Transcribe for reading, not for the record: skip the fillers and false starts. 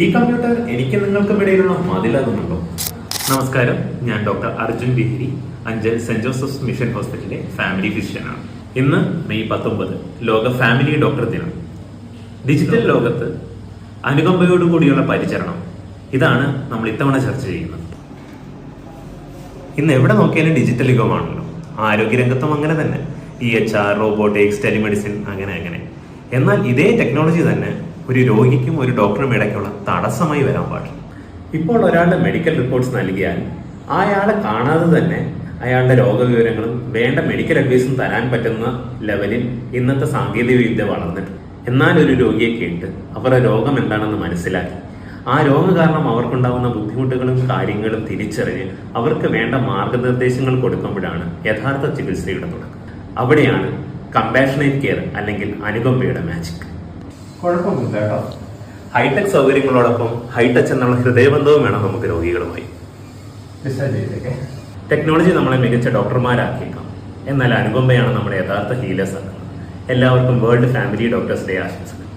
ഈ കമ്പ്യൂട്ടർ എനിക്ക് നിങ്ങൾക്കും ഇടയിലുള്ള മതിലാകുന്നുണ്ടോ? നമസ്കാരം, ഞാൻ doctor Arjun Bihari, Anchal saint Joseph's mission ഹോസ്പിറ്റലിലെ ഫാമിലി ഫിസിഷ്യനാണ്. ഇന്ന് മെയ് 19 ലോക ഫാമിലി ഡോക്ടർ ദിനം. ഡിജിറ്റൽ ലോകത്ത് അനുകമ്പയോടുകൂടിയുള്ള പരിചരണം, ഇതാണ് നമ്മൾ ഇത്തവണ ചർച്ച ചെയ്യുന്നത്. ഇന്ന് എവിടെ നോക്കിയാലും ഡിജിറ്റൽ യുഗമാണല്ലോ. ആരോഗ്യരംഗത്തും അങ്ങനെ തന്നെ. EHR, റോബോട്ടിക്സ്, ടെലിമെഡിസിൻ, അങ്ങനെ. എന്നാൽ ഇതേ ടെക്നോളജി തന്നെ ഒരു രോഗിക്കും ഒരു ഡോക്ടറും ഇടയ്ക്കുള്ള തടസ്സമായി വരാൻ പാടില്ല. ഇപ്പോൾ ഒരാളുടെ മെഡിക്കൽ റിപ്പോർട്ട്സ് നൽകിയാൽ അയാളെ കാണാതെ തന്നെ അയാളുടെ രോഗവിവരങ്ങളും വേണ്ട മെഡിക്കൽ അഡ്വൈസും തരാൻ പറ്റുന്ന ലെവലിൽ ഇന്നത്തെ സാങ്കേതിക വിദ്യ വളർന്നിട്ടുണ്ട്. എന്നാൽ ഒരു രോഗിയെ കേട്ട് അവരുടെ രോഗം എന്താണെന്ന് മനസ്സിലാക്കി ആ രോഗം കാരണം അവർക്കുണ്ടാകുന്ന ബുദ്ധിമുട്ടുകളും കാര്യങ്ങളും തിരിച്ചറിഞ്ഞ് അവർക്ക് വേണ്ട മാർഗനിർദ്ദേശങ്ങൾ കൊടുക്കുമ്പോഴാണ് യഥാർത്ഥ ചികിത്സയുടെ തുടക്കം. അവിടെയാണ് കമ്പാഷനേറ്റ് കെയർ അല്ലെങ്കിൽ അനുകമ്പയുടെ മാജിക്. കുഴപ്പമൊന്നുമില്ല കേട്ടോ. ഹൈടെക് സൗകര്യങ്ങളോടൊപ്പം ഹൈടച്ച് എന്നുള്ള ഹൃദയബന്ധവും വേണം നമുക്ക് രോഗികളുമായി. ടെക്നോളജി നമ്മളെ മികച്ച ഡോക്ടർമാരാക്കിയേക്കാം, എന്നാൽ അനുകമ്പയാണ് നമ്മുടെ യഥാർത്ഥ ഹീലേഴ്സ് ആക്കുന്നത്. എല്ലാവർക്കും വേൾഡ് ഫാമിലി ഡോക്ടേഴ്സ് ഡേ ആശംസകൾ.